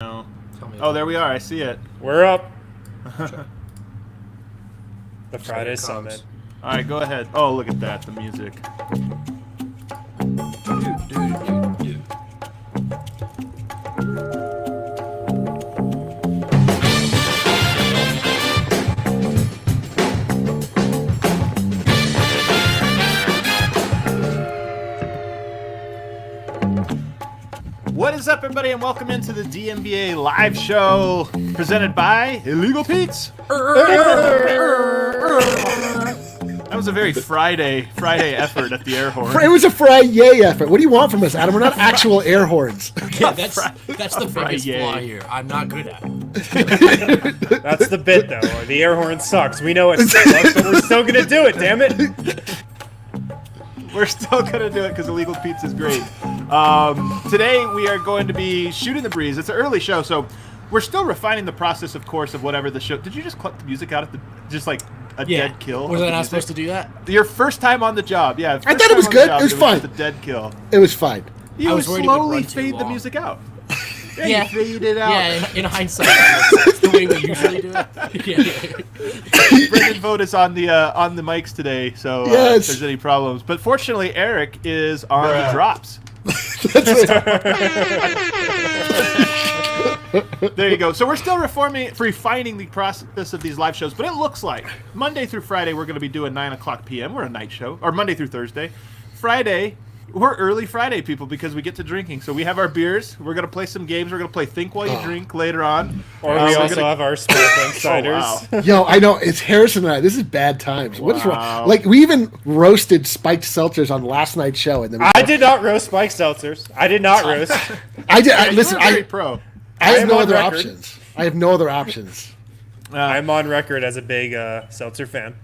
No. Oh, there we are. I see it. We're up. The Friday Summit. All right, go ahead. Oh, look at that. The music. Dude. What is up, everybody, and welcome into the DNBA Live Show presented by Illegal Pete's. That was a very Friday effort at the air horn. It was a Friday effort. What do you want from us, Adam? We're not actual air horns. Yeah, that's the biggest flaw here. I'm not good at it. That's the bit, though. The air horn sucks. We know it sucks, but we're still gonna do it. Damn it! We're still gonna do it because Illegal Pete's is great. Today we are going to be shooting the breeze. It's an early show, so we're still refining the process, of course, of whatever the show. Did you just cut the music out at the dead kill? Was I not supposed to do that? Your first time on the job, yeah. I thought it was good. It was fine. The dead kill. It was fine. You I would was worried it would slowly run too fade the long. music out. Yeah. You fade it out. Yeah, in hindsight, that's the way we usually do it. Yeah. Brendan Vogt is on the mics today, so Yes. if there's any problems. But fortunately, Eric is on the drops. There you go. So we're still refining the process of these live shows, but it looks like Monday through Friday we're going to be doing 9 o'clock p.m. We're a night show, or Monday through Thursday. Friday, we're early Friday people because we get to drinking. So we have our beers. We're going to play some games. We're going to play Think While You Drink later on. Or we also have our sparkling ciders. Oh, wow. Yo, I know. It's Harrison and I. This is bad times. What is Wow. wrong? Like, we even roasted spiked seltzers on last night's show. And then I did not roast Spike Seltzers. I did not roast. I did. You Listen, were very I pro. have am no on other record. options. I have no other options. I'm on record as a big seltzer fan.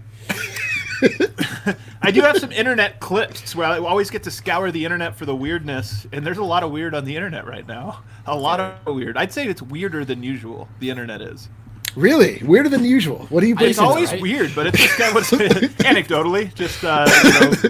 I do have some internet clips where I always get to scour the internet for the weirdness, and there's a lot of weird on the internet right now. A lot of weird. I'd say it's weirder than usual, the internet is. Really? Weirder than usual. What do you It's bring? always right? weird, but it's just kind of anecdotally, just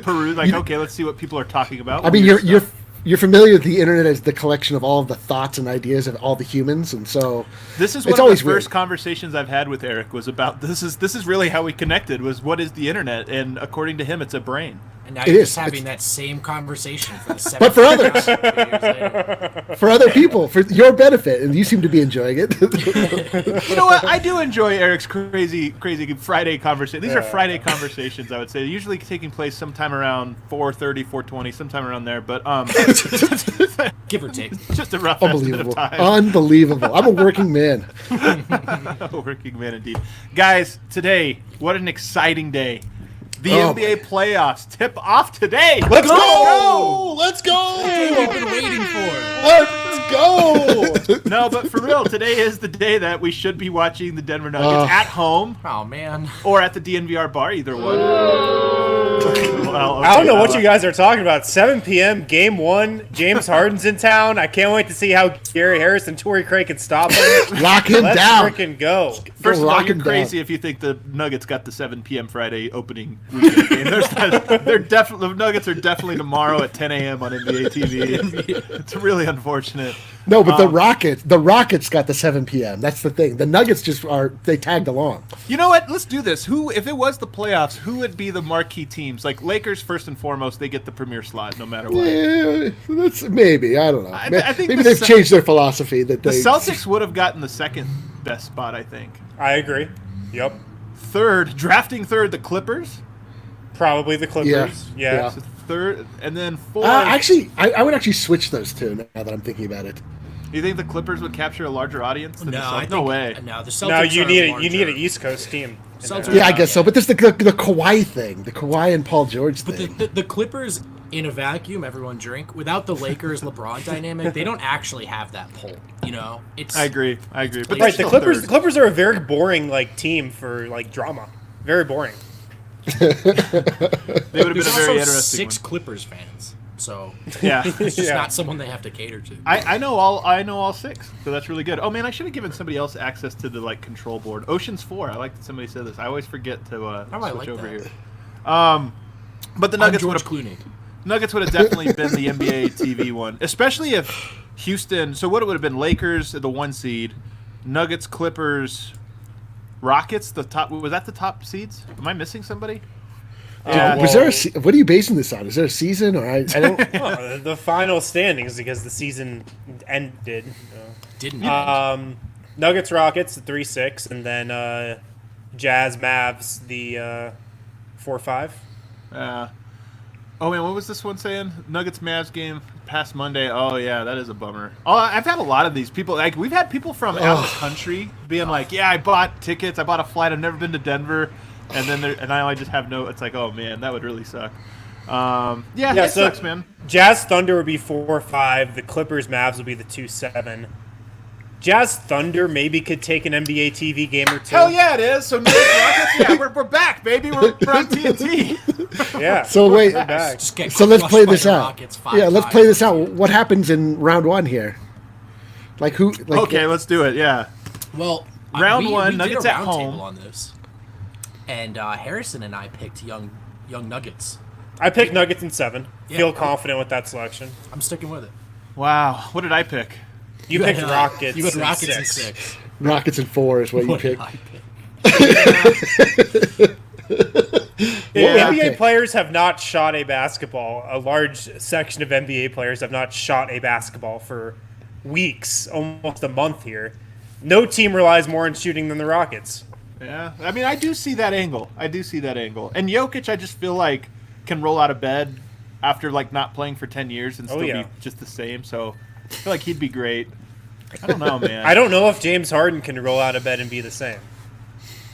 peruse, like, okay, let's see what people are talking about. I mean, Weird you're stuff. you're familiar with the internet as the collection of all of the thoughts and ideas of all the humans, and so This is it's one of always the first weird. conversations I've had with Eric was about this is really how we connected, was what is the internet, and according to him, it's a brain. And now It you're is. just having that same conversation for the But for others. 7 years later. For other people, for your benefit, and you seem to be enjoying it. You know what? I do enjoy Eric's crazy Friday conversation. These are Yeah. Friday conversations, I would say, usually taking place sometime around 4:30, 4:20, sometime around there. But Give or take. just a rough estimate of Unbelievable. time. Unbelievable. I'm a working man. Working man indeed. Guys, today, what an exciting day. The Oh, NBA playoffs tip off today. Let's go! Let's go! We've been waiting for. Let's go! No, but for real, today is the day that we should be watching the Denver Nuggets at home Oh man. or at the DNVR bar, either one. Well, I don't know what okay, you guys are talking about. 7 p.m. Game 1. James Harden's in town. I can't wait to see how Gary Harris and Torrey Craig can stop him. Lock him Let's down. freaking go. First of all, Lock you're him crazy if you think the Nuggets got the 7 p.m. Friday opening weekend game. The Nuggets are definitely tomorrow at 10 a.m. on NBA TV. It's really unfortunate. No, but the Rockets got the 7 p.m. That's the thing. The Nuggets they tagged along. You know what? Let's do this. If it was the playoffs, who would be the marquee teams? Like Lakers, first and foremost, they get the premier slot no matter what. Yeah, that's maybe. I don't know. I think maybe the they've changed their philosophy that The they. Celtics would have gotten the second best spot, I think. I agree. Yep. Drafting third, the Clippers. Probably the Clippers. Yeah. So third, and then fourth. Actually, I would actually switch those two now that I'm thinking about it. Do you think the Clippers would capture a larger audience than the No, Celtics? I think, No way. No, the Celtics. No, you need are you need an larger. East Coast team. Celtics- Yeah, I guess so. But there's the Kawhi thing, the Kawhi and Paul George But thing. the Clippers, in a vacuum, everyone drink. Without the Lakers-LeBron dynamic, they don't actually have that pull. You know, it's. I agree. But Right, they're Right, the still Clippers. third. The Clippers are a very boring team for drama. Very boring. They would have been There's a very also interesting 6 one. Clippers fans, so Yeah. it's just Yeah. not someone they have to cater to. I know all 6, so that's really good. Oh man, I should have given somebody else access to the control board. Ocean's 4. I like that somebody said this. I always forget to I switch like over that. here. But the I'm Nuggets would George have Clooney. Nuggets would have definitely been the NBA TV one, especially if Houston. So what it would have been: Lakers, the 1 seed, Nuggets, Clippers, Rockets. The top was that the top seeds? Am I missing somebody? Was there what are you basing this on? Is there a season or I don't? Well, the final standings because the season ended. Didn't end. Nuggets, Rockets, the 3-6, and then Jazz, Mavs, the 4-5. Oh man, what was this one saying? Nuggets Mavs game past Monday. Oh yeah, that is a bummer. Oh, I've had a lot of these people. Like we've had people from out of the country being like, "Yeah, I bought tickets. I bought a flight. I've never been to Denver." And then I just have no. It's like, oh man, that would really suck. It sucks, man. Jazz Thunder would be 4-5. The Clippers Mavs would be the 2-7. Jazz Thunder maybe could take an NBA TV game or two. Hell yeah, it is. So Nuggets Rockets, yeah, we're back, baby. We're on TNT. Yeah. So wait. We're back. Just get So let's crushed play by this the out. Rockets 5 Yeah, let's times. play this out. What happens in round 1 here? Like who? Like, Okay, let's do it. Yeah. Well, Round we 1, did Nuggets a at round home. table on this, and Harrison and I picked young Nuggets. I picked Nuggets in 7. Yeah. Feel confident with that selection. I'm sticking with it. Wow. What did I pick? You picked had, Rockets. You had in Rockets in 6. 6. Rockets in 4 is what you What did picked. I pick? NBA players have not shot a basketball. A large section of NBA players have not shot a basketball for weeks, almost a month here. No team relies more on shooting than the Rockets. Yeah. I mean, I do see that angle. And Jokic, I just feel like can roll out of bed after like not playing for 10 years and still be just the same. So I feel like he'd be great. I don't know, man. I don't know if James Harden can roll out of bed and be the same.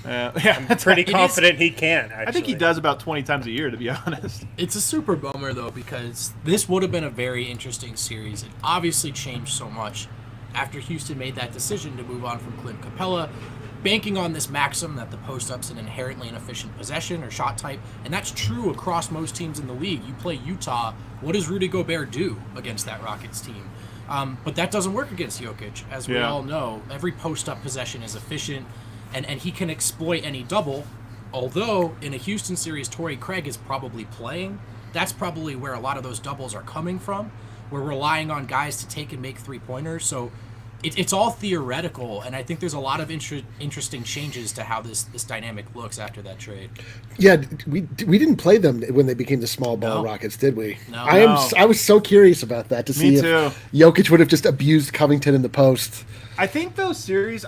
Yeah, Pretty confident he can, actually. I think he does about 20 times a year, to be honest. It's a super bummer, though, because this would have been a very interesting series. It obviously changed so much after Houston made that decision to move on from Clint Capella, banking on this maxim that the post-up's an inherently inefficient possession or shot type, and that's true across most teams in the league. You play Utah, what does Rudy Gobert do against that Rockets team? But that doesn't work against Jokic, as we all know. Every post-up possession is efficient, and he can exploit any double. Although, in a Houston series, Torrey Craig is probably playing. That's probably where a lot of those doubles are coming from. We're relying on guys to take and make three-pointers, so it's all theoretical, and I think there's a lot of interesting changes to how this dynamic looks after that trade. Yeah, we didn't play them when they became the small ball Rockets, did we? No. I was so curious about that to see if Jokic would have just abused Covington in the post. I think that series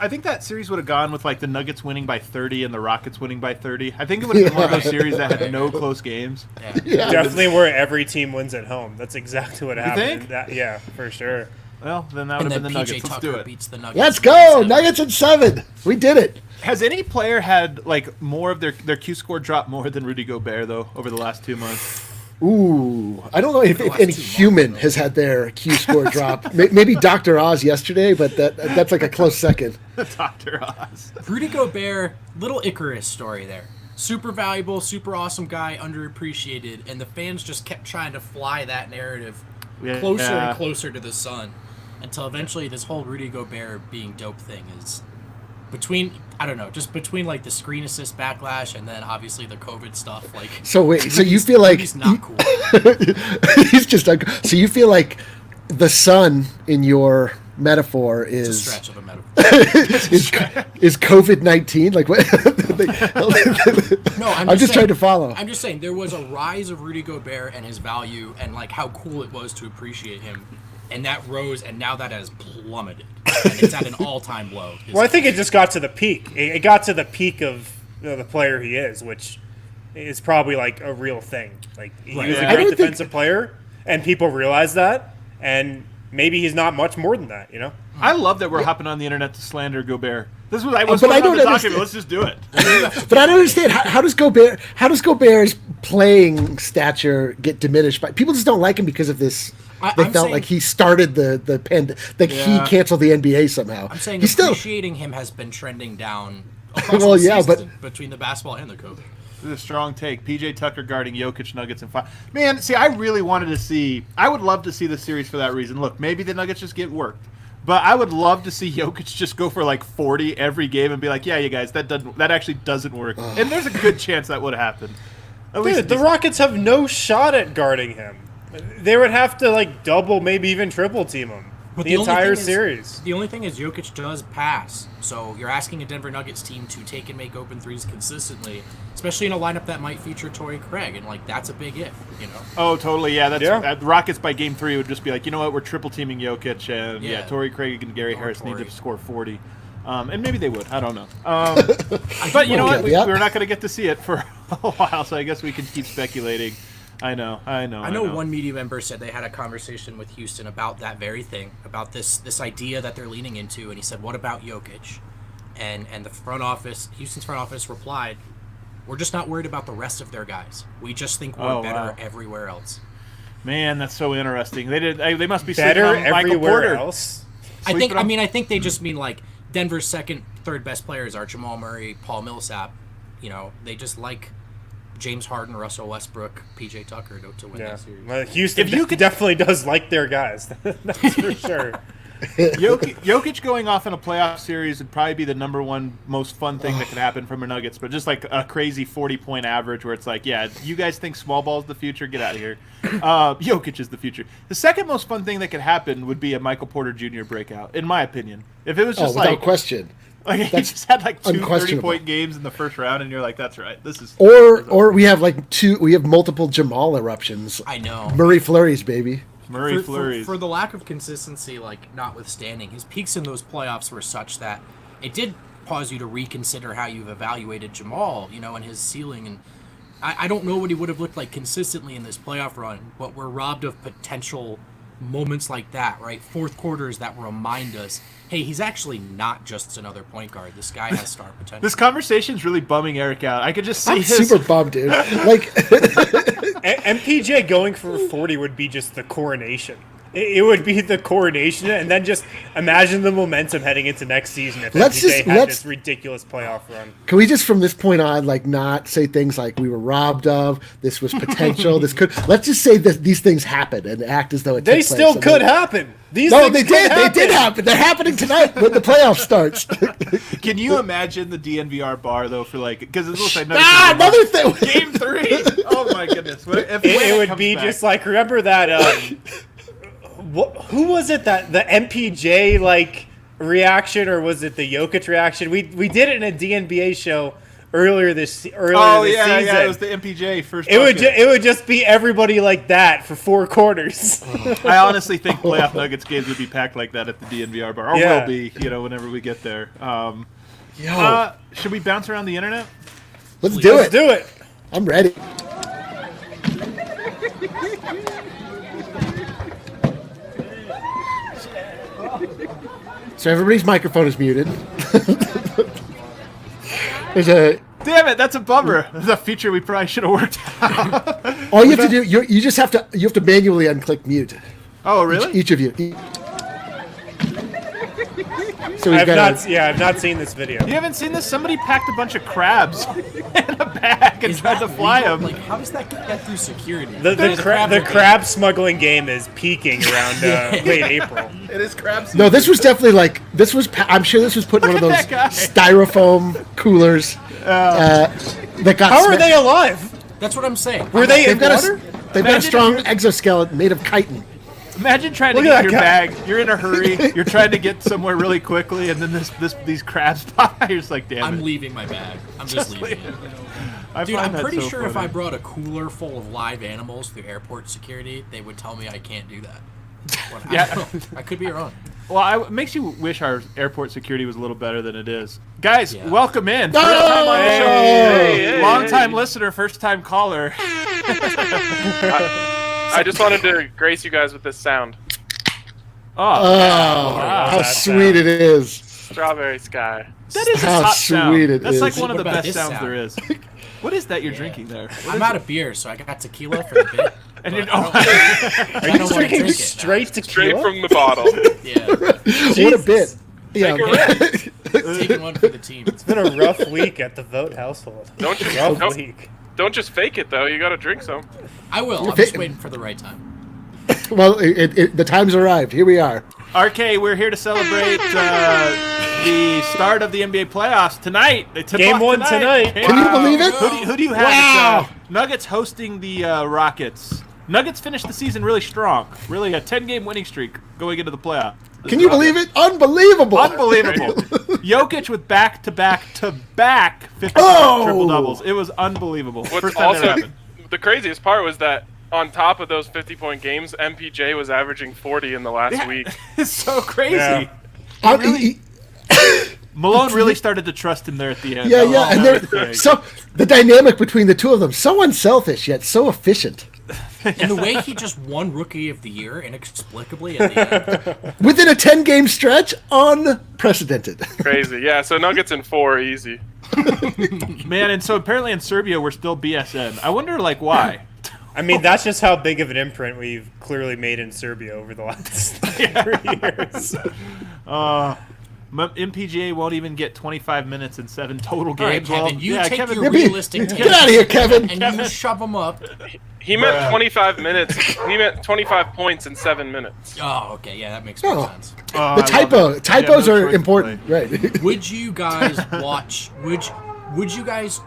would have gone with like the Nuggets winning by 30 and the Rockets winning by 30. I think it would have been one of those series that had no close games. Yeah. Definitely where every team wins at home. That's exactly what happened. think? Yeah, for sure. Well, then that would And have then been the PJ Nuggets. Let's Tucker do it. beats the Nuggets. Let's in go! 7. Nuggets in 7! We did it! Has any player had like more of their Q score drop more than Rudy Gobert though over the last 2 months? Ooh, I don't know if last any 2 human months, has had their Q score drop. Maybe Dr. Oz yesterday, but that's like a close second. Dr. Oz. Rudy Gobert, little Icarus story there. Super valuable, super awesome guy, underappreciated, and the fans just kept trying to fly that narrative closer and closer to the sun until eventually this whole Rudy Gobert being dope thing is between like the screen assist backlash and then obviously the COVID stuff. Like, So wait, so you feel like Rudy's not cool. he's just like, so you feel like the sun in your metaphor It's a is stretch of a metaphor. is COVID-19? Like what? No, I'm just saying- trying to follow. I'm just saying there was a rise of Rudy Gobert and his value and like how cool it was to appreciate him, and that rose, and now that has plummeted, and it's at an all-time low. Well, I think it just got to the peak. It got to the peak of the player he is, which is probably like a real thing. Like he was a I great don't defensive player, and people realize that, and maybe he's not much more than that. You know. I love that we're hopping on the internet to slander Gobert. This was but I on don't the document. understand. Let's just do it. But I don't understand how does Gobert's playing stature get diminished by people just don't like him because of this. I'm They felt saying- like he started the like he canceled the NBA somehow. I'm saying he's still appreciating him has been trending down across Well, the yeah, season between the basketball and the COVID. This is a strong take. PJ Tucker guarding Jokic, Nuggets, and 5. Man, see, I really wanted to see. I would love to see the series for that reason. Look, maybe the Nuggets just get worked, but I would love to see Jokic just go for like 40 every game and be like, "Yeah, you guys, that actually doesn't work." And there's a good chance that would happen. At least Dude, the Rockets have no shot at guarding him. They would have to like double, maybe even triple team him. But the entire thing series. The only thing is Jokic does pass. So you're asking a Denver Nuggets team to take and make open threes consistently, especially in a lineup that might feature Torrey Craig, and like that's a big if, you know. Oh, totally. Yeah, that's Rockets by game 3 would just be like, you know what, we're triple teaming Jokic, and Torrey Craig and Gary Harris need to score 40. And maybe they would. I don't know. But you know what? We're not going to get to see it for a while, so I guess we can keep speculating. I know. One media member said they had a conversation with Houston about that very thing, about this idea that they're leaning into, and he said, "What about Jokic?" And the front office, Houston's front office replied, "We're just not worried about the rest of their guys. We just think we're better everywhere else." Man, that's so interesting. They must be better sleeping on Michael everywhere Porter. else. I think they just mean like Denver's second, third best players are Jamal Murray, Paul Millsap. You know, they just like James Harden, Russell Westbrook, PJ Tucker to win that series. Well, Houston definitely does like their guys. That's for sure. Jokic going off in a playoff series would probably be the number one most fun thing that could happen from a Nuggets, but just like a crazy 40-point average where it's like, yeah, you guys think small ball's the future? Get out of here. Jokic is the future. The second most fun thing that could happen would be a Michael Porter Jr. breakout, in my opinion. If it was just without question. Like he just had like 2 30-point games in the first round, and you're like, "That's right. This is." Or we have multiple Jamal eruptions. I know. Murray flurries, baby. Murray flurries. For the lack of consistency, like notwithstanding, his peaks in those playoffs were such that it did cause you to reconsider how you've evaluated Jamal, you know, and his ceiling. And I don't know what he would have looked like consistently in this playoff run, but we're robbed of potential moments like that, right? Fourth quarters that remind us, hey, he's actually not just another point guard. This guy has star potential. This conversation's really bumming Eric out. I could just see super bummed, dude. Like MPJ going for 40 would be just the coronation. It would be the coronation, and then just imagine the momentum heading into next season if MPJ had this ridiculous playoff run. Can we just, from this point on, like not say things like we were robbed of, this was potential, this could. Let's just say that these things happened and act as though it. They still could happen. They did. They did happen. They're happening tonight when the playoff starts. Can you imagine the DNVR bar though for like because it looks like another thing. Game 3. Oh my goodness! It would be back. Just like remember that. Who was it that the MPJ like reaction, or was it the Jokic reaction? We did it in a DNBA show earlier this season. Yeah, it was the MPJ first. It would just be everybody like that for 4 quarters. I honestly think playoff Nuggets games would be packed like that at the DNVR bar, or will be, whenever we get there. Should we bounce around the internet? Let's do it. I'm ready. So everybody's microphone is muted. Damn it, that's a bummer. That's a feature we probably should have worked out. All you have to do, you just have to manually unclick mute. Oh, really? Each of you. So I've not seen this video. You haven't seen this? Somebody packed a bunch of crabs in a bag and tried to fly them. Like, how does that get through security? The crab smuggling game is peaking around late April. It is crabs. No, this was definitely I'm sure this was put in one of those styrofoam coolers. That got. How are they alive? That's what I'm saying. Were they in water? They've got a strong exoskeleton made of chitin. Imagine trying to get your bag. You're in a hurry. You're trying to get somewhere really quickly, and then these crabs pop. You're just like, damn it. I'm leaving my bag. I'm just leaving it. Dude, I'm pretty sure if I brought a cooler full of live animals through airport security, they would tell me I can't do that. Yeah, I could be wrong. Well, it makes you wish our airport security was a little better than it is. Guys, welcome in. First time on the show. Long-time listener, first-time caller. I just wanted to grace you guys with this sound. How sweet it is. Strawberry Sky. That is how a top sweet sound. it That's is. like one of the What about best this sounds there is. What is that you're drinking there? I'm out of beer, so I got tequila for the bit. And you're Are you drinking straight tequila? Straight from the bottle. Yeah. What a bit. Yeah. Taking one for the team. It's been a rough week at the Vote household. Don't just fake it, though. You got to drink some. I will. I'm just waiting for the right time. Well, the time's arrived. Here we are. RK, we're here to celebrate the start of the NBA playoffs tonight. They tip Game off 1 tonight. Can you believe it? Who do you have? Wow. Nuggets hosting the Rockets. Nuggets finished the season really strong. Really a 10-game winning streak going into the playoffs. Can you believe it? Unbelievable. Unbelievable. Jokic with back-to-back 50 triple-doubles. It was unbelievable. What's First time that also happened. the craziest part was that on top of those 50-point games, MPJ was averaging 40 in the last week. It's so crazy. Yeah. Malone really started to trust him there at the end. Yeah, Oh, and that was they're great. so the dynamic between the two of them, so unselfish yet so efficient. And the way he just won Rookie of the Year inexplicably at the end. Within a 10-game stretch, unprecedented. Crazy. Yeah, so Nuggets in 4, easy. Man, and so apparently in Serbia we're still BSN. I wonder, like, why? I mean, that's just how big of an imprint we've clearly made in Serbia over the last 3 years. MPGA won't even get 25 minutes in 7 total All right, games. Kevin, you take Kevin, your realistic Get out of here, Kevin. and you shove them up. He meant 25 minutes. He meant 25 points in 7 minutes. Oh, okay, yeah, that makes more Oh. sense. The I love it. typos Yeah, no are choice important, to right? Would you guys watch? Would you guys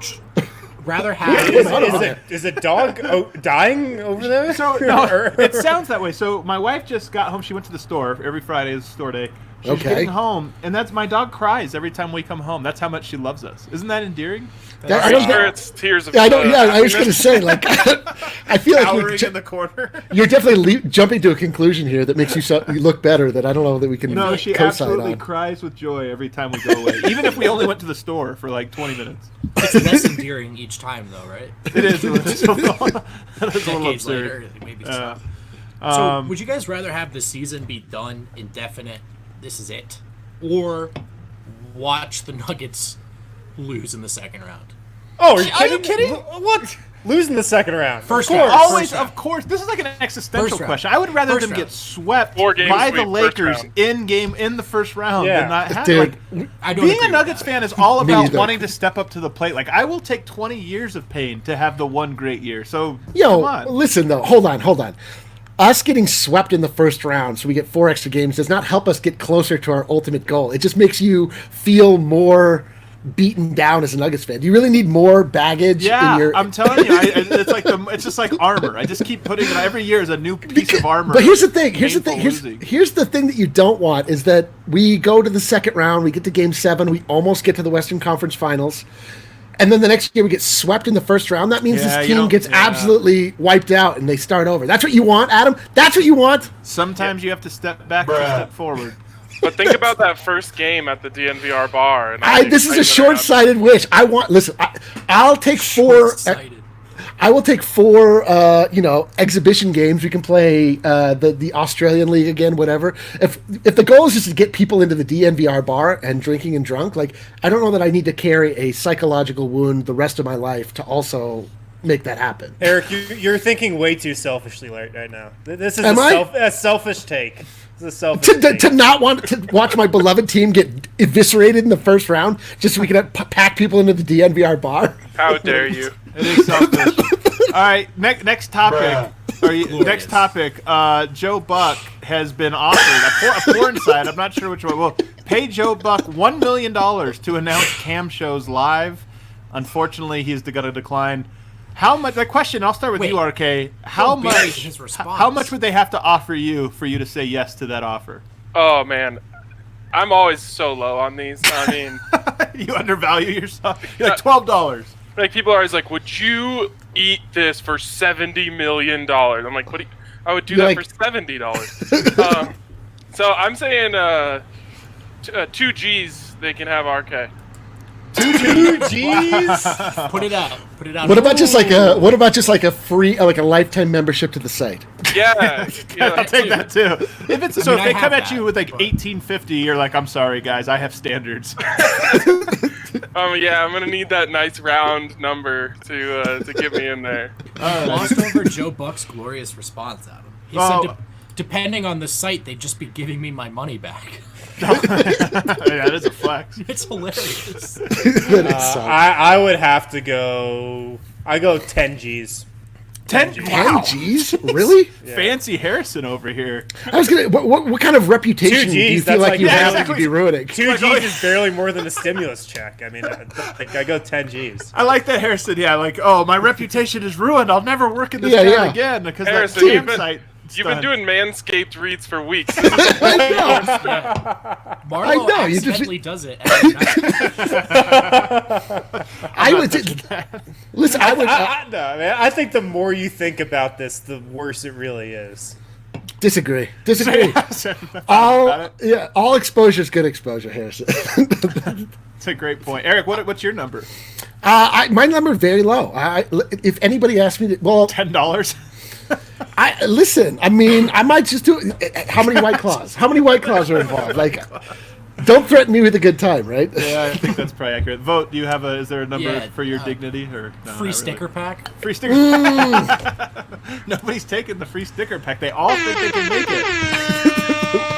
rather have? Is a dog dying over there? So no, it sounds that way. So my wife just got home. She went to the store. Every Friday is store day. She's Okay. getting home, and that's my dog cries every time we come home. That's how much she loves us. Isn't that endearing? I I'm don't sure think- it's tears of I was going to happiness. say, like, I feel like Cowering in the corner. you're definitely jumping to a conclusion here that makes you look better that I don't know that we can No, she co-sign absolutely on. cries with joy every time we go away, even if we only went to the store for like 20 minutes. It's less endearing each time, though, right? It is. It's a little Decades absurd. later, maybe Uh, so. So, would you guys rather have the season be done indefinite? This is it, or watch the Nuggets lose in the second round? Oh, are you kidding? What? Losing the second round. First Of round. course. Always, First round. of course. This is like an existential First round. question. I would rather First them round. get swept 4 game by the sweep, first Lakers round. in the first round Yeah. than not have. Dude, Like, I don't being agree a with Nuggets that. fan is all Me about either. wanting to step up to the plate. Like, I will take 20 years of pain to have the one great year. So, come Yo, on. listen though, hold on. Us getting swept in the first round, so we get 4 extra games, does not help us get closer to our ultimate goal. It just makes you feel more beaten down as a Nuggets fan. Do you really need more baggage Yeah, in your? I'm telling you, it's just like armor. I just keep putting it every year is a new piece of armor. But here's the thing. Here's Painful losing. the thing that you don't want is that we go to the second round, we get to Game 7, we almost get to the Western Conference Finals, and then the next year we get swept in the first round. That means Yeah, this you team don't- gets yeah. absolutely wiped out and they start over. That's what you want, Adam. That's what you want. Sometimes you have to step back and step forward. But think about that first game at the DNVR bar. And This is a short-sighted wish. I'll take 4. Excited. I will take 4, exhibition games. We can play the Australian League again, whatever. If the goal is just to get people into the DNVR bar and drinking and drunk, like, I don't know that I need to carry a psychological wound the rest of my life to also make that happen. Eric, you're thinking way too selfishly right now. This is Am I? a selfish take. This is a selfish To take. not want to watch my beloved team get eviscerated in the first round just so we can pack people into the DNVR bar. How dare you? It is selfish. All right, next topic. Next topic. Joe Buck has been offered a porn site. I'm not sure which one. Well, pay Joe Buck $1 million to announce cam shows live. Unfortunately, he's going to decline. How much? The question. I'll start with Wait. you, RK. How Don't bury much? his response. How much would they have to offer you for you to say yes to that offer? Oh man, I'm always so low on these. I mean, You undervalue yourself. You're like $12. like people are always like, "Would you eat this for $70 million?" I'm like, "What? I would do You're that like- for $70." So I'm saying 2 G's. They can have RK. Jeez. Put it out. Put it out. What about just like a free, like a lifetime membership to the site? Yeah, yeah. I'll take that too. If it's I so, mean, if they I come have at you that, with like but- 1850, you're like, I'm sorry, guys, I have standards. Yeah, I'm gonna need that nice round number to get me in there. Lost over Joe Buck's glorious response, Adam. He Well- said, depending on the site, they'd just be giving me my money back. Yeah, that is a flex. It's hilarious. That it sucks. I would have to go. I go 10 G's. 10 10 G's? Really? Fancy Harrison over here. I was gonna. What kind of reputation 2 do you Gs, feel that's like like you have exactly. to be ruining? 2 G's is barely more than a stimulus check. I mean, I go 10 G's. I like that, Harrison. Yeah, like, oh, my reputation is ruined. I'll never work in this Yeah, town yeah. again because that Harrison, campsite. You've been doing Manscaped reads for weeks. Marlo know, you just- accidentally does it every night. I would listen. I would No, man, I think the more you think about this, the worse it really is. disagree. All All exposure is good exposure, Harrison. That's a great point. Eric, what's your number? My number is very low. If anybody asked me, $10. listen. I mean, I might just do. How many White Claws? How many White Claws are involved? Like, don't threaten me with a good time, right? Yeah, I think that's probably accurate. Vote. Do you have is there a number Yeah, for your dignity or no, Free not sticker really? pack. Free sticker. Nobody's taking the free sticker pack. They all think they can make it.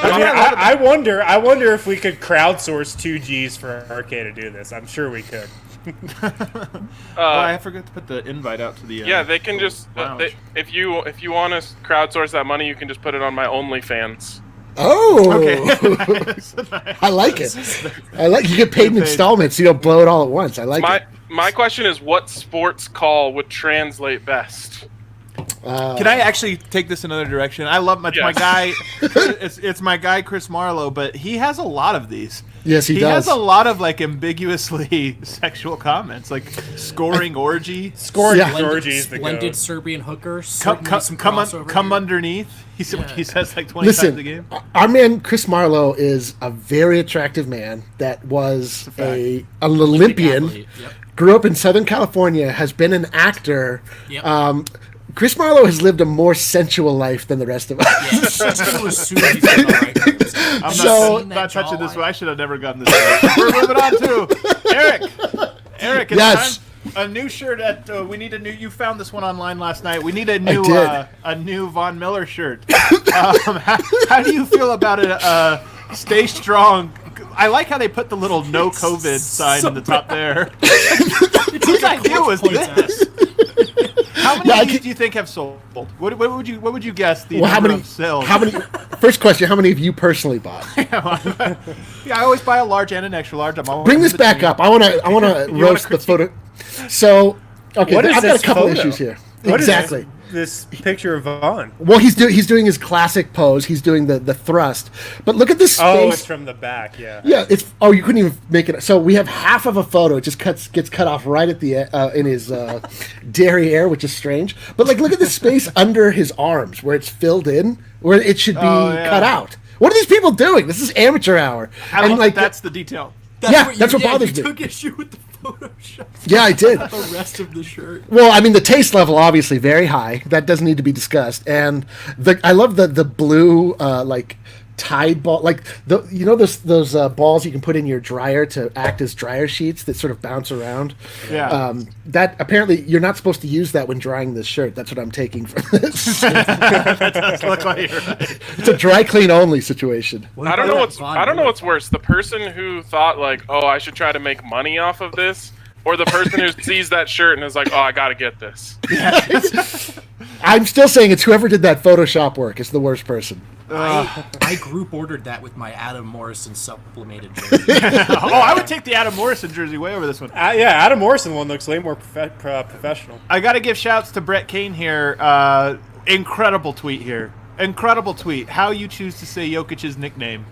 I wonder if we could crowdsource 2 G's for RK to do this. I'm sure we could. I forgot to put the invite out to the. Yeah, they can just if you want to crowdsource that money, you can just put it on my OnlyFans. Oh, Okay. I like it. I like you get paid in installments. You don't blow it all at once. I like it. My question is, what sports call would translate best? Can I actually take this another direction? I love my Yes. guy. It's my guy Chris Marlowe, but he has a lot of these. Yes, he does. has a lot of like ambiguously sexual comments, like scoring orgy. Scoring Yeah. Georgie's the Splendid goat. Serbian hooker. Come Crossover come here. underneath. He says like 20 times a Listen, game. our man Chris Marlowe is a very attractive man that was an Olympian, athlete, yep. grew up in Southern California, has been an actor. Yep. Chris Marlowe has lived a more sensual life than the rest of us. Yeah, to assume he's got all right moves. I'm So- not touching this one. I should have never gotten this. We're moving on to Eric. Eric, it's Yes. time. A new shirt at. We need a new. You found this one online last night. We need a new. did. A new Von Miller shirt. How do you feel about it? Stay strong. I like how they put the little no COVID sign in the top there. Whose idea was this? How many of these do you think have sold? What would you guess the number of sales? How many? First question: how many have you personally bought? Yeah, I always buy a large and an extra large. I'm always Bring this in back between. up. I want to roast the photo. So, okay, What is I've got this a couple photo? issues here. What is Exactly. this picture of Vaughn? Well, he's doing his classic pose. He's doing the thrust. But look at this space. Oh, it's from the back. Yeah. Yeah, it's. Oh, you couldn't even make it. So we have half of a photo. It just gets cut off right at the in his derriere, which is strange. But like, look at the space under his arms where it's filled in, where it should be cut out. What are these people doing? This is amateur hour. And like that's the detail. That's what bothers me. You took issue with the Photoshop. Yeah, I did. The rest of the shirt. Well, I mean, the taste level obviously very high. That doesn't need to be discussed. And I love the blue like Tide ball, like those balls you can put in your dryer to act as dryer sheets that sort of bounce around. Yeah. That apparently you're not supposed to use that when drying this shirt. That's what I'm taking from this. That does look like you're right. It's a dry clean only situation. I don't know what's worse. The person who thought like, oh, I should try to make money off of this, or the person who sees that shirt and is like, oh, I got to get this. I'm still saying it's whoever did that Photoshop work is the worst person. I group ordered that with my Adam Morrison supplemented jersey. I would take the Adam Morrison jersey way over this one. Yeah, Adam Morrison one looks way more professional. I got to give shouts to Brett Kane here. Incredible tweet here. Incredible tweet. How you choose to say Jokic's nickname.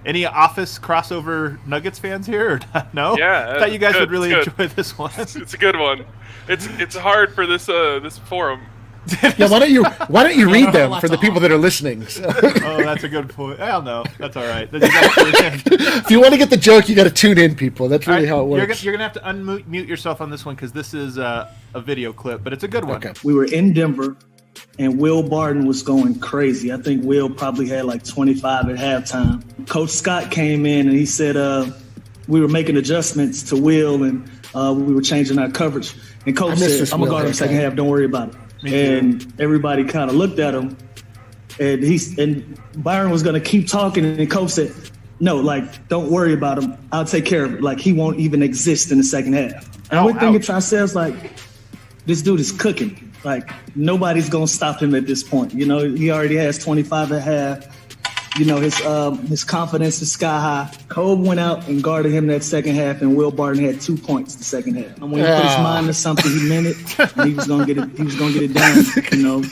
Any Office crossover Nuggets fans here? Or no? Yeah, I thought you guys good, would really it's enjoy this one. It's a good one. It's hard for this forum. Yeah, why don't you read not them allowed for the to people that are listening? So. Oh, that's a good point. I don't know. That's all right. Then you gotta tune in. If you want to get the joke, you got to tune in, people. That's really how it works. You're gonna have to unmute yourself on this one because this is a video clip, but it's a good one. Okay. We were in Denver, and Will Barton was going crazy. I think Will probably had like 25 at halftime. Coach Scott came in, and he said we were making adjustments to Will, and we were changing our coverage. And Coach said, I'm going to guard him second half. Don't worry about it. And everybody kind of looked at him, and Byron was going to keep talking, and Coach said, no, like, don't worry about him. I'll take care of it. Like, he won't even exist in the second half. And we're thinking to ourselves, like, this dude is cooking. Like, nobody's going to stop him at this point. You know, he already has 25 and a half. You know, his confidence is sky high. Kobe went out and guarded him that second half, and Will Barton had 2 points the second half. And when he put his mind to something, he meant it. And he was going to get it. He was going to get it done, you know,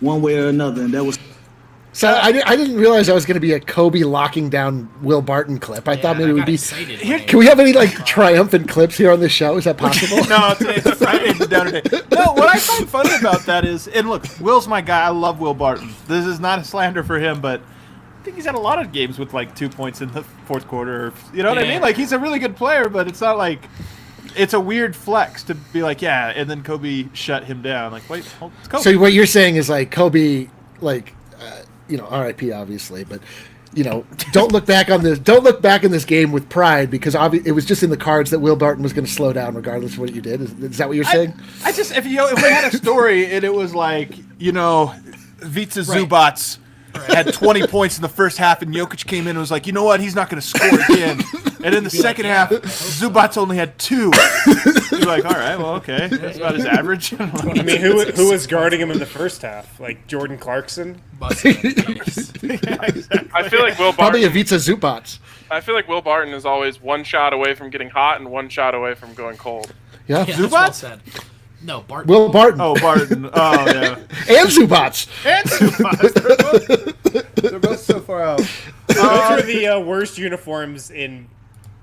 one way or another. And that was. So I didn't realize I was going to be a Kobe locking down Will Barton clip. I thought maybe it would be. Can we have any like triumphant clips here on this show? Is that possible? No, it's a Friday. It's a down day. No, what I find funny about that is, and look, Will's my guy. I love Will Barton. This is not a slander for him, but I think he's had a lot of games with like 2 points in the fourth quarter. You know what I mean? Like, he's a really good player, but it's not like it's a weird flex to be like, yeah, and then Kobe shut him down. Like, wait, it's Kobe. So what you're saying is like Kobe, like, you know, R.I.P. obviously, but you know, don't look back on this. Don't look back in this game with pride because it was just in the cards that Will Barton was going to slow down regardless of what you did. Is that what you're saying? I just if we had a story and it was like, you know, Vica Zubats had 20 points in the first half, and Jokic came in and was like, you know what, he's not going to score again. And in the second half, Zubats only had 2. You're like, all right, well, okay, that's about his average. I mean, who was guarding him in the first half? Like Jordan Clarkson? I feel like Will Barton. Probably a Vica Zubats. I feel like Will Barton is always one shot away from getting hot and one shot away from going cold. Yeah, Zubats? Well said. No, Barton. Will Barton. Oh, Barton. Oh, yeah. And Zubats. They're both so far out. Those are the worst uniforms in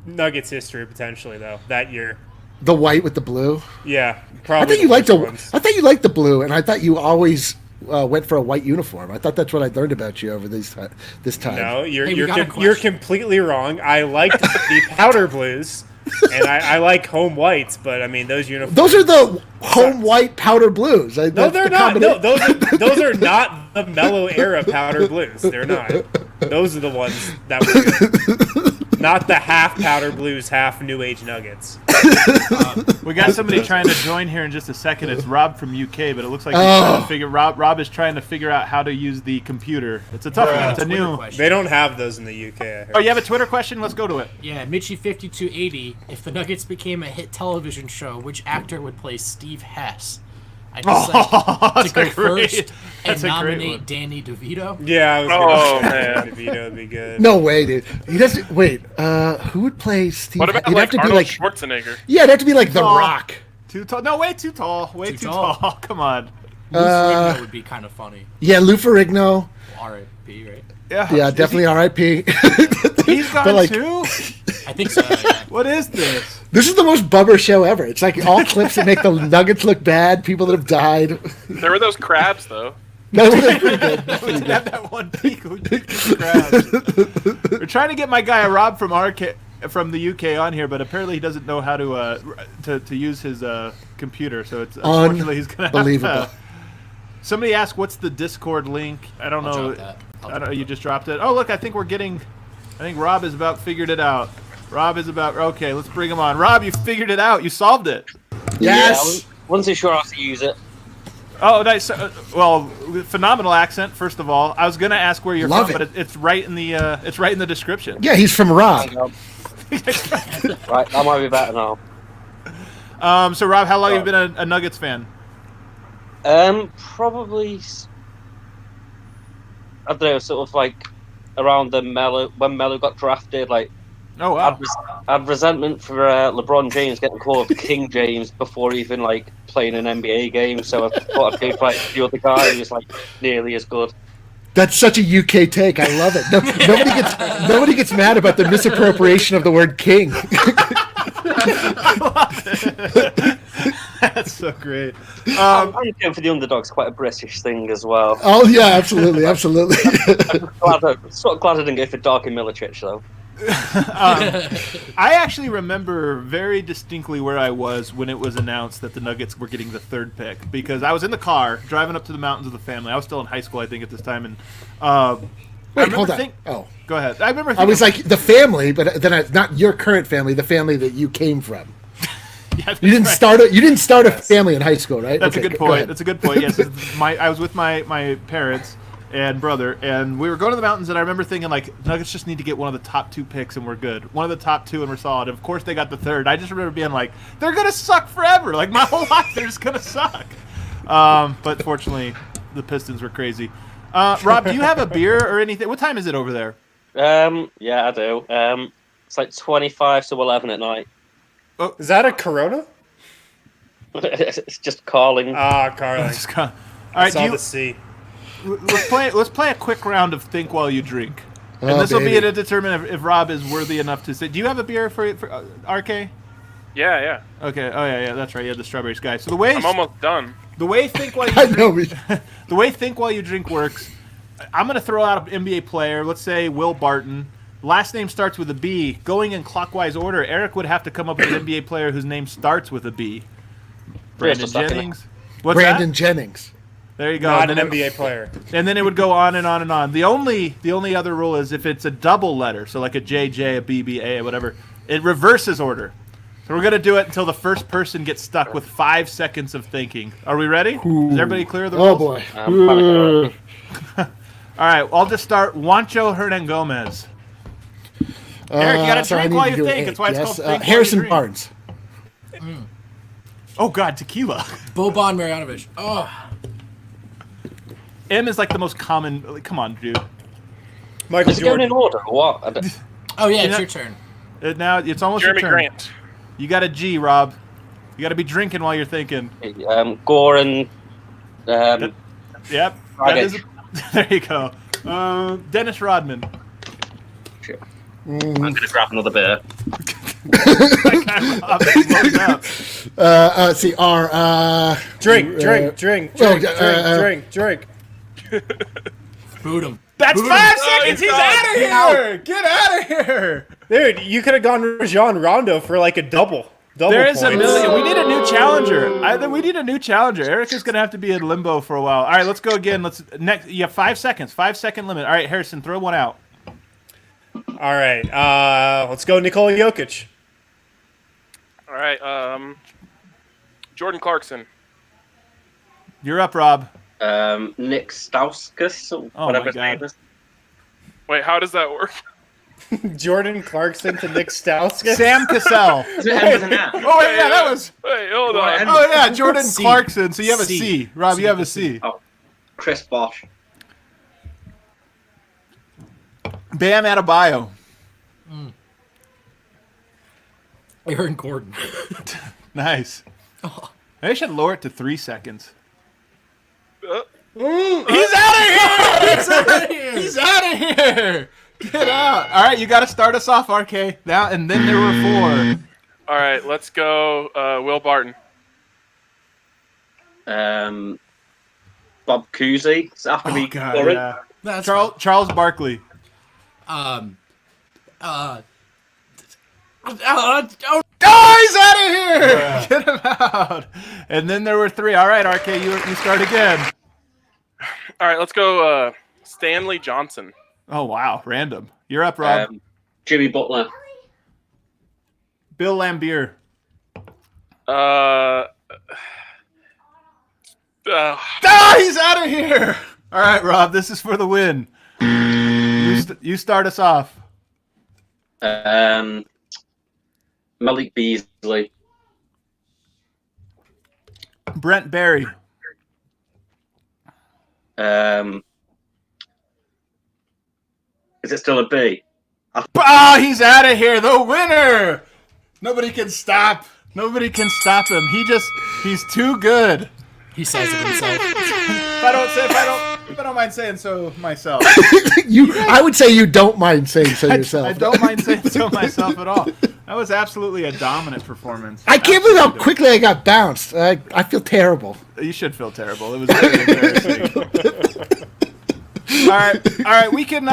Nuggets history, potentially, though, that year. The white with the blue. Yeah, probably. I thought you liked the blue, and I thought you always went for a white uniform. I thought that's what I learned about you over this time. No, you're completely wrong. I liked the powder blues. And I like home whites, but I mean those uniforms. Those are the home white powder blues. No, they're not. No, those are not the mellow era powder blues. They're not. Those are the ones that were good. Not the half powder blues, half New Age Nuggets. We got somebody trying to join here in just a second. It's Rob from UK, but it looks like he's trying to figure. Rob is trying to figure out how to use the computer. It's a tough one. It's a new. Question. They don't have those in the UK. I heard. Oh, you have a Twitter question? Let's go to it. Yeah, Mitchie5280. If the Nuggets became a hit television show, which actor would play Steve Hess? I just to go first and nominate Danny DeVito. Yeah, I was gonna say DeVito would be good. No way, dude. He doesn't. Wait, who would play Steve? What about like Arnold Schwarzenegger? Yeah, it'd have to be like The Rock. Too tall? No, way too tall. Way too tall. Come on. Lou Ferrigno would be kind of funny. Yeah, Lou Ferrigno. R.I.P. Right? Yeah, definitely R.I.P. He's gone too. I think so. Yeah. What is this? This is the most bummer show ever. It's like all clips that make the Nuggets look bad, people that have died. There were those crabs, though. That was pretty good. We did have that one peak with the crabs. We're trying to get my guy Rob from the UK on here, but apparently he doesn't know how to use his computer. So it's unfortunately he's gonna have to. Somebody asked, "What's the Discord link?" I don't know. I don't know. You just dropped it. Oh, look! I think Rob has about figured it out. Okay, let's bring him on. Rob, you figured it out. You solved it. Yes. Yeah, I wasn't too sure how to use it. Oh, nice. Well, phenomenal accent. First of all, I was gonna ask where you're from, but it's right in the description. Yeah, he's from Rob. Right, that might be better now. So Rob, how long have you been a Nuggets fan? Probably, I don't know, sort of like around when Melo got drafted. Like, oh wow, I had resentment for LeBron James getting called King James before even like playing an NBA game. So I thought I'd go for like the other guy who was like nearly as good. That's such a UK take. I love it. Nobody gets mad about the misappropriation of the word king. That's so great. I'm going for the underdogs, quite a British thing as well. Oh yeah, absolutely. I'm sort of glad I didn't go for Darko Milicic though. I actually remember very distinctly where I was when it was announced that the Nuggets were getting the third pick, because I was in the car driving up to the mountains with the family. I was still in high school, I think, at this time, and wait, hold on. Go ahead. I remember. I was like the family, but then not your current family, the family that you came from. Yeah, you didn't start a family in high school, right? That's a good point. That's a good point. Yes, I was with my parents and brother, and we were going to the mountains, and I remember thinking, like, Nuggets just need to get one of the top 2 picks, and we're good. One of the top 2, and we're solid. And of course, they got the third. I just remember being like, they're going to suck forever. Like, my whole life, they're just going to suck. But fortunately, the Pistons were crazy. Rob, do you have a beer or anything? What time is it over there? Yeah, I do. It's like 25 to 11 at night. Is that a Corona? It's just calling. Carling. All right, Saw the sea. let's play a quick round of Think While You Drink. And Oh, this will be baby. to determine if Rob is worthy enough to say. Do you have a beer for RK? Yeah. Okay. Oh yeah, that's right. You had the strawberries guy. So the way I'm almost done. the way Think While You I Drink, know. the way Think While You Drink works, I'm gonna throw out an NBA player. Let's say Will Barton. Last name starts with a B. Going in clockwise order, Eric would have to come up with an NBA player whose name starts with a B. Brandon Jennings. What's Brandon that? Jennings. There you go. Not And an then NBA player. And then it would go on and on and on. The only other rule is if it's a double letter, so like a JJ, a BBA, whatever, it reverses order. So we're going to do it until the first person gets stuck with 5 seconds of thinking. Are we ready? Is everybody clear of the rules? Oh boy. I'm panicking already. All right, I'll just start. Juancho Hernan Gomez. Eric, you got to so I drink need while to you do think. it. That's why it's Yes, called Think While You Harrison Drink. Barnes. Oh, God, tequila. Boban Marjanovic. Oh, M is like the most common. Like, come on, dude. Michael Is it going Jordan. in order or what? I don't- oh yeah, it's know- your turn. Now it's almost Jeremy your turn. Grant. You got a G, Rob. You got to be drinking while you're thinking. Gore and Yep. That Dragic. is there you go. Dennis Rodman. I'm going to grab another beer. See, R. Drink. Boot him. That's Boot 5 him. seconds. He's out of here. Get out of here. Dude, you could have gone Rajon Rondo for like a double. There is a points. million. We need a new challenger. We need a new challenger. Eric is going to have to be in limbo for a while. All right, let's go again. Next. You have 5 seconds. 5-second limit. All right, Harrison, throw one out. All right, let's go Nikola Jokic. All right. Jordan Clarkson. You're up, Rob. Nick Stauskas, or Oh whatever my his name God. is. Wait, how does that work? Jordan Clarkson to Nick Stauskas. Sam Cassell. Does it end with an N? Oh, wait, yeah, that was. Wait, hold Well, on. Oh, yeah, Jordan C. Clarkson. So you have a C. C. Rob, you have a C. Oh, Chris Bosh. Bam Adebayo. Aaron Gordon. Nice. They should lower it to 3 seconds. Uh, He's out of here! He's out of here! Get out! All right, you got to start us off, RK. Now and then there were 4. all right, let's go. Will Barton. Bob Cousy. Does it have to be God, current? yeah. That's Charles Barkley. oh, Oh, he's out of here! Get him out! And then there were 3. All right, RK, you start again. All right, let's go. Stanley Johnson. Oh wow, random. You're up, Rob. Jimmy Butler. Bill Laimbeer. Oh, Ah, he's out of here! All right, Rob, this is for the win. You start us off. Malik Beasley. Brent Barry. Is it still a B? Oh, he's out of here. The winner. Nobody can stop. Nobody can stop him. He's too good. he says it himself. If I don't mind saying so myself. I would say you don't mind saying so yourself. I don't mind saying so myself at all. That was absolutely a dominant performance. I can't believe how quickly I got bounced. I feel terrible. You should feel terrible. It was very embarrassing. All right. We can,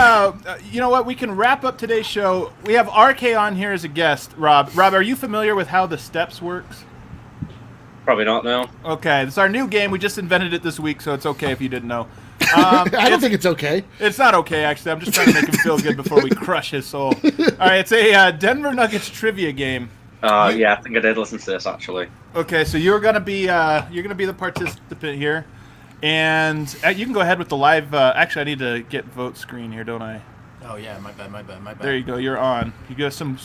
you know what? We can wrap up today's show. We have RK on here as a guest. Rob, are you familiar with how the steps works? Probably not now. Okay, it's our new game. We just invented it this week, so it's okay if you didn't know. I don't think it's okay. It's not okay, actually. I'm just trying to make him feel good before we crush his soul. All right, it's a Denver Nuggets trivia game. Yeah, I think I did listen to this actually. Okay, so you're gonna be the participant here, and you can go ahead with the live. Actually, I need to get vote screen here, don't I? Oh yeah, my bad. There you go. You're on. You got some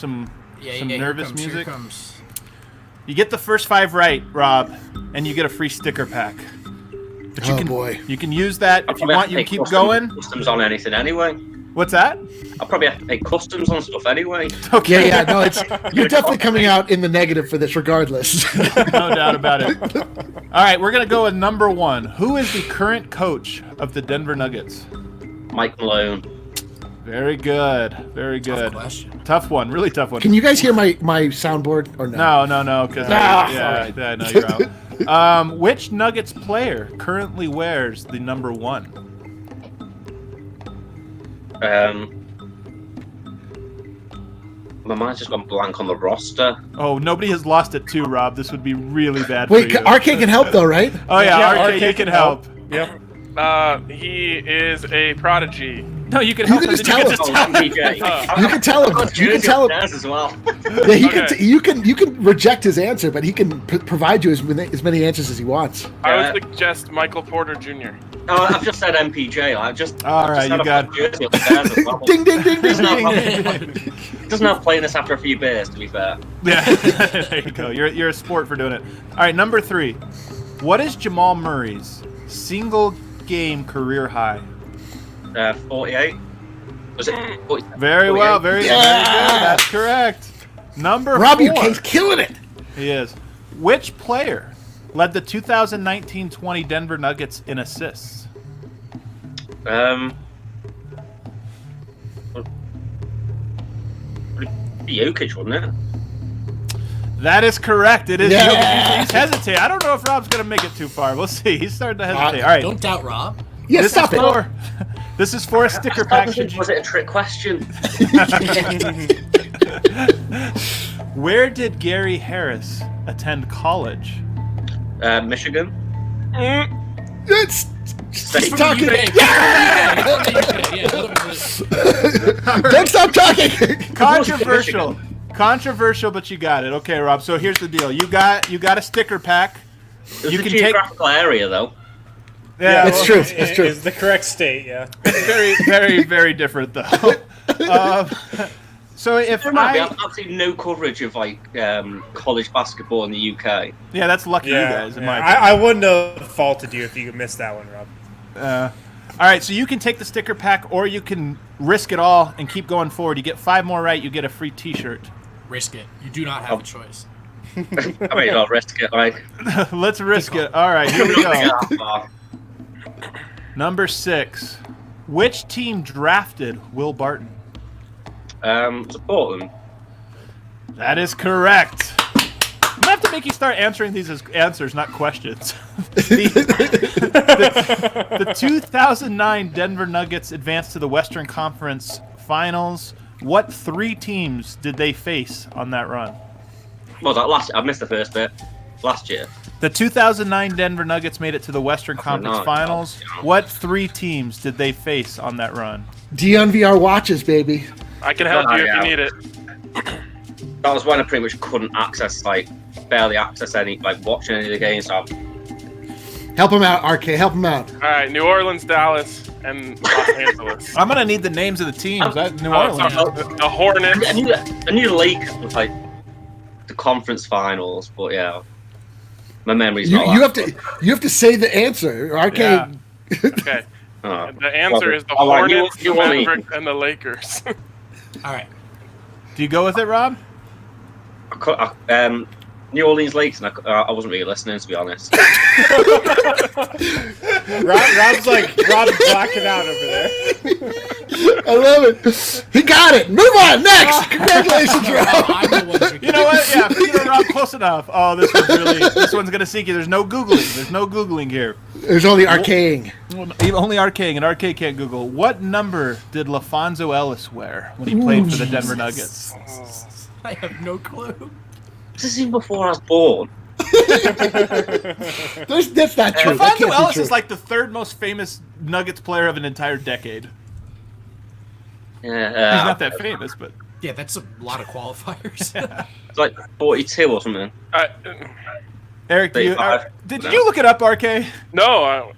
nervous here music. comes. You get the first 5 right, Rob, and you get a free sticker pack. But you Oh, can, boy. You can use that if you want. You can keep going. Customs on anything anyway. What's that? I'll probably have to pay customs on stuff anyway. Okay. Yeah, no, you're definitely coming out in the negative for this, regardless. No doubt about it. All right, we're gonna go with number 1. Who is the current coach of the Denver Nuggets? Mike Malone. Very good. Very good. Question. Tough one. Really tough one. Can you guys hear my soundboard or no? No. Because sorry. I know you're out. Which Nuggets player currently wears the number 1? My mind's just gone blank on the roster. Oh, nobody has lost it too, Rob. This would be really bad Wait, for you. RK can help though, right? Oh yeah, Yeah, RK, you can help. Yep. He is a prodigy. No, you can help. can him. just You tell can him. just Oh, tell him. MPJ. You can tell him. You can tell him. as well. Yeah, he Okay. you can reject his answer, but he can provide you as many answers as he wants. I Yeah. would suggest Michael Porter Jr. Oh, I've just said MPJ. I've just All right, you got- jersey up there as well. Ding, ding, ding, ding, Doesn't ding. have, doesn't have playing this after a few beers, to be fair. Yeah, there you go. You're a sport for doing it. All right, number 3. What is Jamal Murray's single game career high? 48. Was it 40? Very well, 48? very good. Yeah. That's correct. Number Robbie 4. K's killing it. He is. Which player led the 2019-20 Denver Nuggets in assists? Jokic, wasn't it? That is correct. It is. Yeah. He's hesitating. I don't know if Rob's going to make it too far. We'll see. He's starting to hesitate. All right. Don't doubt Rob. Yeah, This stop is it. for this is for a sticker pack. Should you- Was it a trick question? Where did Gary Harris attend college? Michigan. It's State. talking. Yeah. Don't stop talking. Controversial. Controversial, but you got it. Okay, Rob. So here's the deal. You got a sticker pack. It was You the can take. geographical area, though. Yeah, It's true. It's true. Is the correct state, yeah. It's very, very, very different though. So if There might be I, absolutely no coverage of college basketball in the UK. yeah, that's lucky Yeah, you guys. In my I wouldn't have faulted you if you missed that one, Rob. All right, so you can take the sticker pack, or you can risk it all and keep going forward. You get 5 more right, you get a free T-shirt. Risk it. You do not have a choice. I mean, I'll risk it. Like, Let's risk it. All right, here we I'm not gonna go. get that far. Number 6. Which team drafted Will Barton? Support them. That is correct. I'm gonna have to make you start answering these as answers, not questions. the 2009 Denver Nuggets advanced to the Western Conference Finals. What 3 teams did they face on that run? What was that last? I missed the first bit. Last year. The 2009 Denver Nuggets made it to the Western Conference no, Finals. no. What 3 teams did they face on that run? DNVR watches, baby. I can help you if Yeah. you need it. That was when I pretty much couldn't access, barely access any, watching any of the games. So Help him out, RK. Help him out. All right, New Orleans, Dallas, and Los Angeles. I'm gonna need the names of the teams. New Oh, Orleans. the Hornets. I knew the Lakers was the conference finals, but yeah, my memory's You, not. you that have to say the answer. RK. Yeah. Okay. Oh. The answer is the Oh, like, Hornets, you the want me- Mavericks, and the Lakers. All right. Do you go with it, Rob? New Orleans Lakers, and I wasn't really listening, to be honest. Rob's blacking out over there. I love it. He got it. Move on. Next. Congratulations, Rob. I'm the one drinking. You know what? Yeah, Rob, close enough. Oh, this one's gonna sink you. There's no Googling. There's no Googling here. There's only RKing. Only RKing, and RK can't Google. What number did LaFonso Ellis wear when he played for the Denver Nuggets? I have no clue. This is even before I was born. That's not true. That LaFonso can't be Ellis true. is like the 3rd most famous Nuggets player of an entire decade. Yeah, He's not that famous, but Yeah, that's a lot of qualifiers. It's like 42 or something. Eric, did 35. you look it up, RK? No,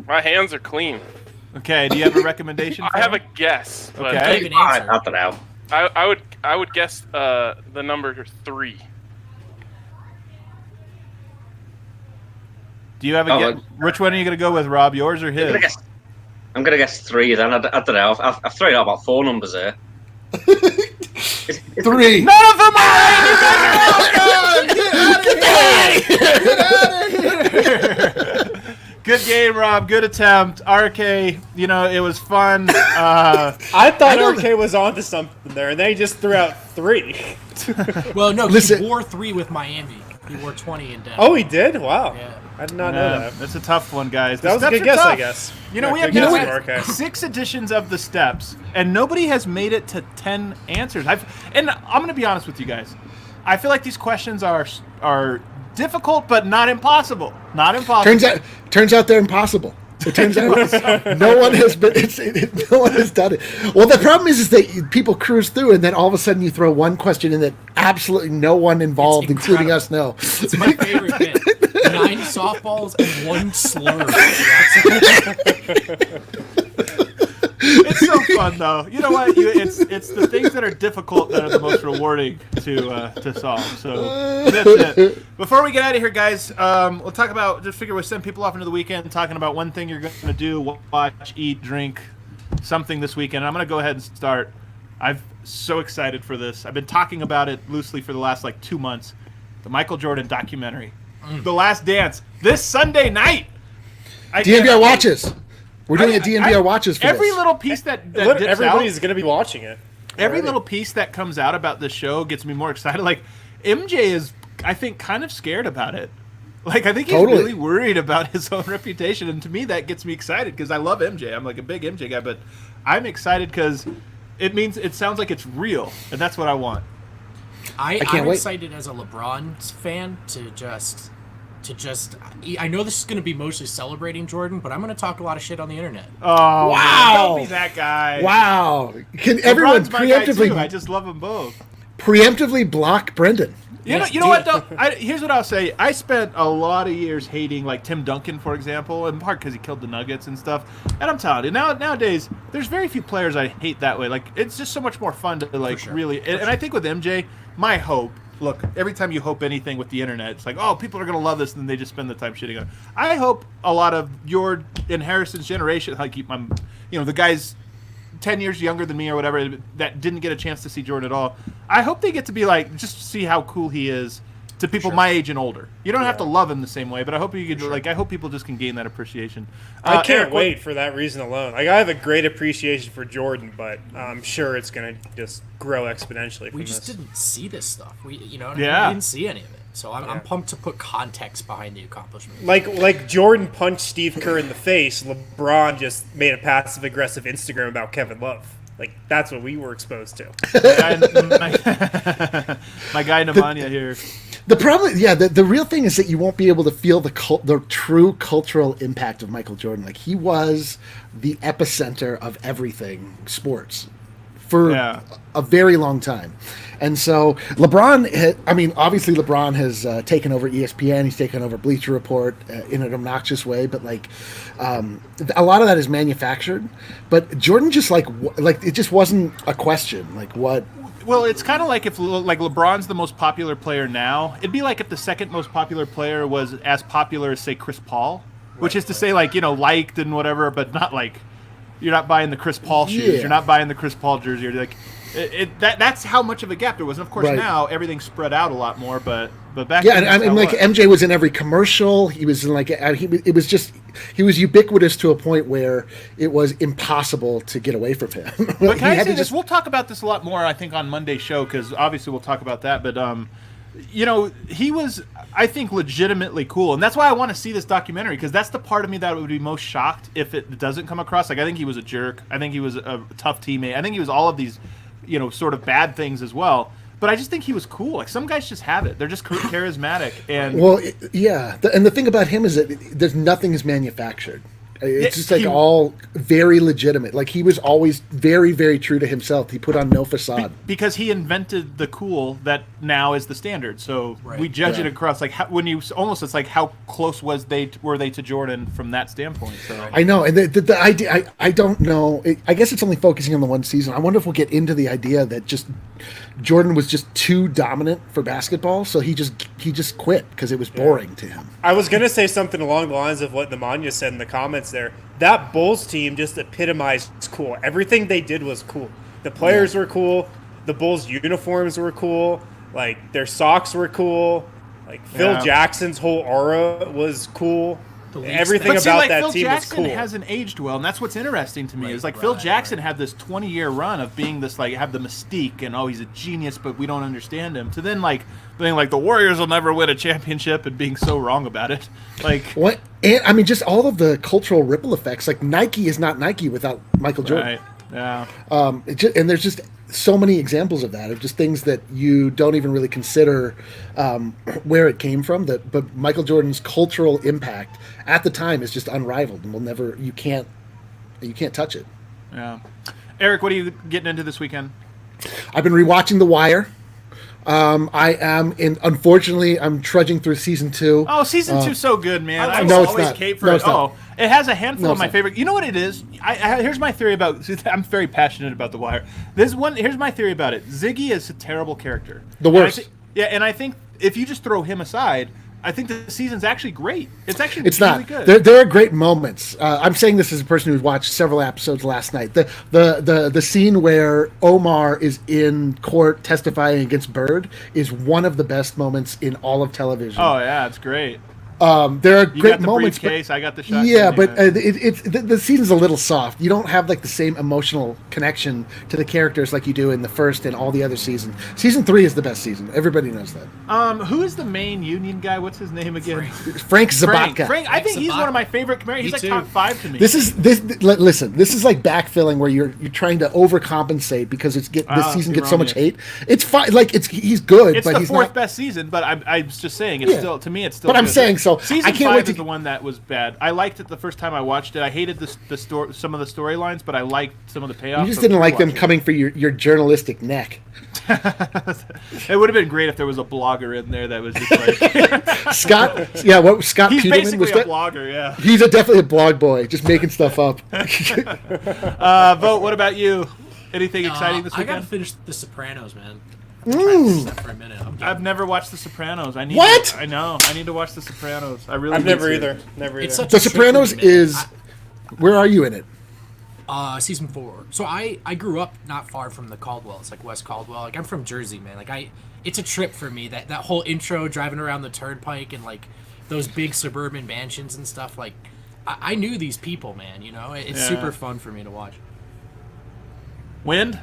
my hands are clean. Okay, do you have a recommendation? I have a guess, but Okay. Give an I answer. don't know. I would guess the number 3. Do Do you have a Oh, guess? Which one are you going to go with, Rob? Yours or his? I'm gonna guess 3 then. I don't know. I've thrown out about 4 numbers here. 3. None of them are right! You guys are all good! Get out of here! Good game, Rob. Good attempt. RK, it was fun. I thought RK was onto something there, and then he just threw out 3. Well, no, Listen. he wore 3 with Miami. He wore 20 in Denver. Oh, he did? Wow. Yeah. I did not know that. That's a tough one, guys. That was a The good steps are guess, I tough. guess. We Yeah, have good now guess, had RK. 6 editions of the steps, and nobody has made it to 10 answers. And I'm going to be honest with you guys. I feel like these questions are difficult, but not impossible. Not impossible. Turns out they're impossible. It turns out no one has no one has done it. Well, the problem is that people cruise through, and then all of a sudden you throw one question in that absolutely no one involved, including us, know. It's my favorite bit. 9 softballs and 1 slur. It's so fun, though. You know what? It's the things that are difficult that are the most rewarding to solve. So that's it. Before we get out of here, guys, we'll talk about, just figure we'll send people off into the weekend talking about one thing you're going to do, watch, eat, drink, something this weekend. And I'm going to go ahead and start. I'm so excited for this. I've been talking about it loosely for the last 2 months. The Michael Jordan documentary, The Last Dance, this Sunday night. DNBR watches. We're doing a DNBR watches for every this. little piece that dips Everybody's out, going to be watching it. every little piece that comes out about this show gets me more excited. MJ is, I think, kind of scared about it. I think he's Totally. really worried about his own reputation, and to me that gets me excited because I love MJ. I'm a big MJ guy, but I'm excited because it sounds like it's real, and that's what I want. I'm can't wait. excited as a LeBron fan to just I know this is going to be mostly celebrating Jordan, but I'm going to talk a lot of shit on the internet. Oh, Wow. Don't be that guy. Wow! Can everyone LeBron's my guy too. I preemptively just love them both. block Brendan? Yes, You know do what it. though? Here's what I'll say. I spent a lot of years hating Tim Duncan, for example, in part because he killed the Nuggets and stuff. And I'm telling you, nowadays there's very few players I hate that way. It's just so much more fun to sure. really. And I think with MJ, my hope. Look, every time you hope anything with the internet, it's people are gonna love this, and then they just spend the time shitting on it. I hope a lot of your and Harrison's generation, the guys 10 years younger than me or whatever that didn't get a chance to see Jordan at all. I hope they get to be just see how cool he is to people my age and older. You don't have to love him the same way, but I hope you could I hope people just can gain that appreciation. I can't Eric, wait for that reason alone. I have a great appreciation for Jordan, but I'm sure it's going to just grow exponentially from We just this. didn't see this stuff. We Yeah. didn't see any of it. So I'm pumped to put context behind the accomplishment. Like Jordan punched Steve Kerr in the face, LeBron just made a passive-aggressive Instagram about Kevin Love. That's what we were exposed to. my guy Nemanja here. The problem, the real thing is that you won't be able to feel the true cultural impact of Michael Jordan. He was the epicenter of everything sports for a very long time. And so LeBron, obviously LeBron has taken over ESPN. He's taken over Bleacher Report in an obnoxious way, but a lot of that is manufactured. But Jordan just it just wasn't a question. What? Well, it's kind of if LeBron's the most popular player now. It'd be if the second most popular player was as popular as, say, Chris Paul, which is to say, liked and whatever, but not you're not buying the Chris Paul shoes. Yeah. You're not buying the Chris Paul jersey. You're that's how much of a gap there was. And of course, Right. now everything's spread out a lot more. But back Yeah, then, and that's how it was. MJ was in every commercial. He was in he was ubiquitous to a point where it was impossible to get away from him. But can He I had say to this? We'll talk about this a lot more, I think, on Monday's show, because obviously we'll talk about that. But, he was, I think, legitimately cool. And that's why I want to see this documentary, because that's the part of me that would be most shocked if it doesn't come across. I think he was a jerk. I think he was a tough teammate. I think he was all of these, sort of bad things as well. But I just think he was cool. Some guys just have it. They're just charismatic. And Well, and the thing about him is that there's nothing is manufactured. It's just all very legitimate. He was always very, very true to himself. He put on no facade. because he invented the cool that now is the standard. So we judge it across when you almost it's how close were they to Jordan from that standpoint. So I know, and the idea I don't know. I guess it's only focusing on the one season. I wonder if we'll get into the idea that just Jordan was just too dominant for basketball, so he just he just quit because it was boring to him. I was gonna say something along the lines of what Nemanja said in the comments there. That Bulls team just epitomized cool. Everything they did was cool. The players were cool. The Bulls uniforms were cool. Like their socks were cool. Like Phil Jackson's whole aura was cool. Everything but see, about like, that Phil team Jackson was cool. hasn't aged well, and that's what's interesting to me. Is like Right, Phil Jackson had this 20-year run of being this like have the mystique and he's a genius, but we don't understand him. To then like being like the Warriors will never win a championship and being so wrong about it. Like What? And I mean, just all of the cultural ripple effects. Like Nike is not Nike without Michael Jordan. right, yeah. And there's just so many examples of that, of just things that you don't even really consider where it came from. But Michael Jordan's cultural impact at the time is just unrivaled, and you can't touch it. Yeah. Eric, what are you getting into this weekend? I've been rewatching The Wire. Unfortunately, I'm trudging through season 2. Oh, season 2's so good, man. I No, will it's always not. cape for No, it. it's not. Oh, it has a handful No, of my it's not. favorite. You know what it is? Here's my theory about. I'm very passionate about The Wire. Here's my theory about it. Ziggy is a terrible character. The worst. And I think if you just throw him aside, I think the season's actually great. It's actually It's really not. good. There are great moments. I'm saying this as a person who's watched several episodes last night. The scene where Omar is in court testifying against Bird is one of the best moments in all of television. Oh yeah, it's great. There are You great got the moments. briefcase. I got the shotgun. Yeah, but the season's a little soft. You don't have like the same emotional connection to the characters like you do in the first and all the other seasons. Season 3 is the best season. Everybody knows that. Who is the main Union guy? What's his name again? Frank Zabatka. Frank. I think he's Zabatka. one of my favorite comedians. He's Me like too. top 5 to me. Listen. This is like backfilling where you're trying to overcompensate because this season gets so much hate. It's fine. Like he's good, It's but the he's 4th not. best season, but I'm just saying it's still, to me, it's still. But I'm good. saying, so season I can't 5 wait to is the one that was bad. I liked it the first time I watched it. I hated some of the storylines, but I liked some of the payoffs. You just so didn't like them watch it. coming for your journalistic neck. It would have been great if there was a blogger in there that was just like Scott, yeah, what was Scott he's Peterman? basically Was a that? blogger, yeah. He's definitely a blog boy, just making stuff up. Vote. What about you? Anything exciting this I gotta weekend? finish The Sopranos, man. I've been trying to finish that for a minute. I've never watched The Sopranos. I need. What? I know. I need to watch The Sopranos. I really. I've need never to. either. Never either. It's such The a trip for Sopranos me, man. is. Where are you in it? Season 4. So I grew up not far from the Caldwell. It's like West Caldwell. Like I'm from Jersey, man. Like it's a trip for me. That whole intro driving around the turnpike and like those big suburban mansions and stuff. Like I knew these people, man. You know, it's Yeah. super fun for me to watch. Wind.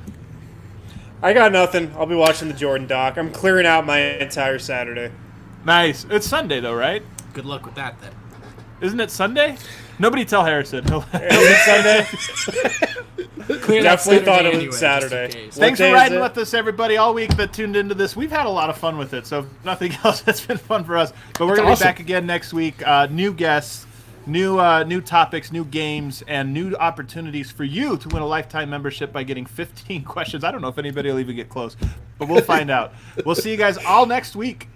I got nothing. I'll be watching the Jordan doc. I'm clearing out my entire Saturday. Nice. It's Sunday though, right? Good luck with that, then. Isn't it Sunday? Nobody tell Harrison. Is it Sunday? Clear that Definitely thought it Saturday was anyway, just in Saturday. case. What Thanks day for is riding it? with us, everybody, all week that tuned into this. We've had a lot of fun with it, so if nothing else, it's been fun for us. But we're going to awesome. be back again next week. New guests, new topics, new games, and new opportunities for you to win a lifetime membership by getting 15 questions. I don't know if anybody will even get close, but we'll find out. We'll see you guys all next week.